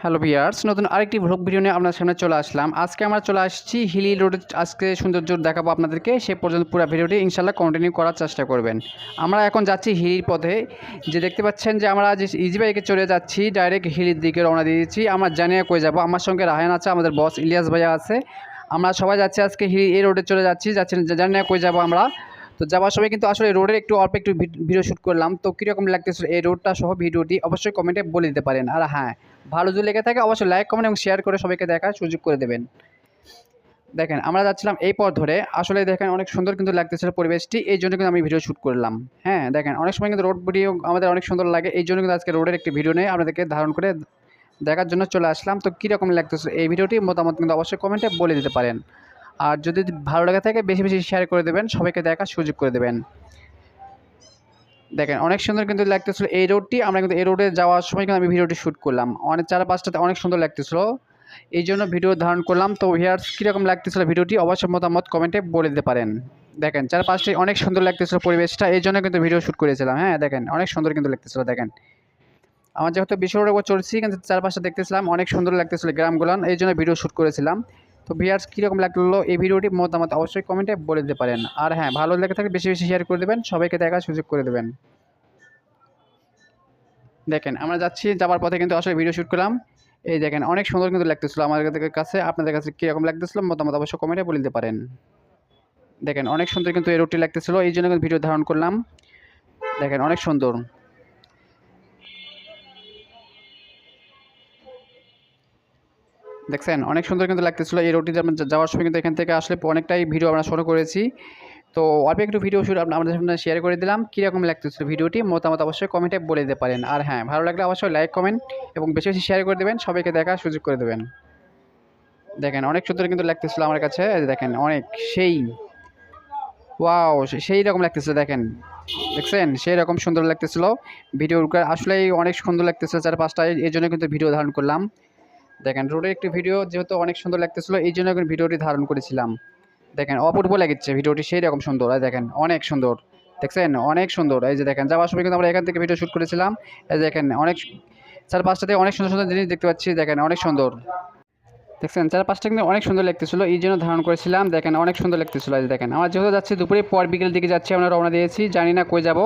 Hello viewers, নতুন আরেকটি vlog video নিয়ে আপনার সামনে চলে আসলাম। আজকে আমরা চলে আসছি হিলি রোডে। আজকে সৌন্দর্য দেখাবো আপনাদেরকে। সে পর্যন্ত পুরো ভিডিওটি ইনশাল্লাহ কন্টিনিউ করার চেষ্টা করবেন। আমরা এখন যাচ্ছি হিলির পথে। যে দেখতে পাচ্ছেন যে আমরা যে ইজি বাইকে চলে যাচ্ছি, ডাইরেক্ট হিলির দিকে রওনা দিয়েছি। আমরা জানিয়ে কই যাব। আমার সঙ্গে রাহান আছে, আমাদের বস ইলিয়াস ভাইয়া আছে। আমরা সবাই যাচ্ছি আজকে হিলি এই রোডে চলে যাচ্ছি জানিয়ে কই যাব আমরা। তো যাওয়ার সময় কিন্তু আসলে রোডের অল্প একটু ভিডিও শ্যুট করলাম। তো কীরকম লাগতেছিল এই রোডটা সহ ভিডিওটি অবশ্যই কমেন্টে বলে দিতে পারেন। আর হ্যাঁ, ভালো যদি লেগে থাকে অবশ্যই লাইক কমেন্ট এবং শেয়ার করে সবাইকে দেখার সুযোগ করে দেবেন। দেখেন আমরা যাচ্ছিলাম এই পথ ধরে। আসলে দেখেন অনেক সুন্দর কিন্তু লাগতেছিল পরিবেশটি, এই জন্য কিন্তু আমি ভিডিও শ্যুট করলাম। হ্যাঁ দেখেন, অনেক সময় কিন্তু রোড ভিডিও আমাদের অনেক সুন্দর লাগে, এই জন্য কিন্তু আজকে রোডের একটি ভিডিও নিয়ে আপনাদেরকে ধারণ করে দেখার জন্য চলে আসলাম। তো কীরকম লাগতেছিল এই ভিডিওটি মতামত কিন্তু অবশ্যই কমেন্টে বলে দিতে পারেন। আর যদি ভালো লাগে থাকে বেশি বেশি শেয়ার করে দেবেন, সবাইকে দেখার সুযোগ করে দেবেন। দেখেন অনেক সুন্দর কিন্তু লাগতেছিল এই রোডটি। আমরা কিন্তু এই রোডে যাওয়ার সময় কিন্তু আমি ভিডিওটি শ্যুট করলাম, অনেক চারপাশটাতে অনেক সুন্দর লাগতেছিল, এই জন্য ভিডিও ধারণ করলাম। তো ভিউয়ার্স কীরকম লাগতেছিল ভিডিওটি অবশ্যই মতামত কমেন্টে বলে দিতে পারেন। দেখেন চারপাশটি অনেক সুন্দর লাগতেছিল পরিবেশটা, এই জন্য কিন্তু ভিডিও শ্যুট করেছিলাম। হ্যাঁ দেখেন অনেক সুন্দর কিন্তু লাগতেছিল। দেখেন আমার যেহেতু বিশ্ব রোডের উপর চলছি, কিন্তু চারপাশটা দেখতেছিলাম অনেক সুন্দর লাগতেছিল গ্রামগুলান, এই জন্য ভিডিও শ্যুট করেছিলাম। তো ভিউয়ার্স কীরকম লাগলো এই ভিডিওটি মতামত অবশ্যই কমেন্টে বলে দিতে পারেন। আর হ্যাঁ, ভালো লেগে থাকলে বেশি বেশি শেয়ার করে দেবেন, সবাইকে দেখার সুযোগ করে দেবেন। দেখেন আমরা যাচ্ছি, যাওয়ার পথে কিন্তু আসলে ভিডিও শ্যুট করলাম। এই দেখেন অনেক সুন্দর কিন্তু লাগতেছিল আমাদের কাছে। আপনাদের কাছে কীরকম লাগতেছিল মতামত অবশ্যই কমেন্টে বলে দিতে পারেন। দেখেন অনেক সুন্দর কিন্তু এই রোডটি লাগতেছিল, এই জন্য কিন্তু ভিডিও ধারণ করলাম। দেখেন অনেক সুন্দর। দেখছেন অনেক সুন্দর কিন্তু লাগতেছিল এই রোডটিতে। আমরা যাওয়ার সময় কিন্তু এখান থেকে আসলে অনেকটাই ভিডিও আমরা শুরু করেছি। তো অল্প একটু ভিডিও শুট আমাদের সামনে শেয়ার করে দিলাম। কীরকম লাগতেছিল ভিডিওটি মতামত অবশ্যই কমেন্টে বলে দিতে পারেন। আর হ্যাঁ, ভালো লাগলে অবশ্যই লাইক কমেন্ট এবং বেশি বেশি শেয়ার করে দেবেন, সবাইকে দেখার সুযোগ করে দেবেন। দেখেন অনেক সুন্দর কিন্তু লাগতেছিল আমার কাছে। দেখেন অনেক সেই ওয়াও, সেই রকম লাগতেছিল। দেখেন দেখছেন সেই রকম সুন্দর লাগতেছিল ভিডিও। আসলেই অনেক সুন্দর লাগতেছিল চারপাশটায়, এই জন্য কিন্তু ভিডিও ধারণ করলাম। দেখেন রোডের একটি ভিডিও যেহেতু অনেক সুন্দর লাগতেছিল, এই জন্য ভিডিওটি ধারণ করেছিলাম। দেখেন অপূর্ব লাগছে ভিডিওটি, সেই রকম সুন্দর। আর দেখেন অনেক সুন্দর, দেখছেন অনেক সুন্দর। এই যে দেখেন যাওয়ার সময় কিন্তু আমরা এখান থেকে ভিডিও শ্যুট করেছিলাম। এই দেখেন অনেক চারপাশটাতে অনেক সুন্দর সুন্দর জিনিস দেখতে পাচ্ছি। দেখেন অনেক সুন্দর, দেখছেন চারপাশটা কিন্তু অনেক সুন্দর লাগতেছিল, এই জন্য ধারণ করেছিলাম। দেখেন অনেক সুন্দর লাগতেছিল। এই দেখেন আমরা যেহেতু যাচ্ছি দুপুরে পর বিকেলের দিকে যাচ্ছি, আমরা রওনা দিয়েছি, জানি না কই যাব।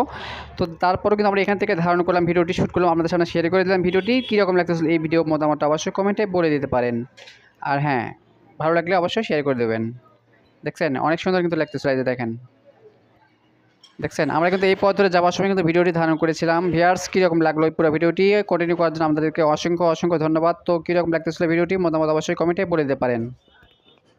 তো তারপরেও কিন্তু আমরা এখান থেকে ধারণ করলাম, ভিডিওটি শ্যুট করলাম, আপনাদের সামনে শেয়ার করে দিলাম ভিডিওটি। কীরকম লাগতেছিল এই ভিডিও মতামতটা অবশ্যই কমেন্টে বলে দিতে পারেন। আর হ্যাঁ, ভালো লাগলে অবশ্যই শেয়ার করে দেবেন। দেখছেন অনেক সুন্দর কিন্তু লাগতেছিল। এই যে দেখেন দেখছেন আমরা কিন্তু এই পথ ধরে যাওয়ার সময় কিন্তু ভিডিওটি ধারণ করেছিলাম। ভিউয়ার্স কীরকম লাগলো এই পুরো ভিডিওটি কন্টিনিউ করার জন্য আপনাদেরকে অসংখ্য অসংখ্য ধন্যবাদ। তো কীরকম লাগতেছিল ভিডিওটি মতামত অবশ্যই কমেন্টে বলে দিতে পারেন।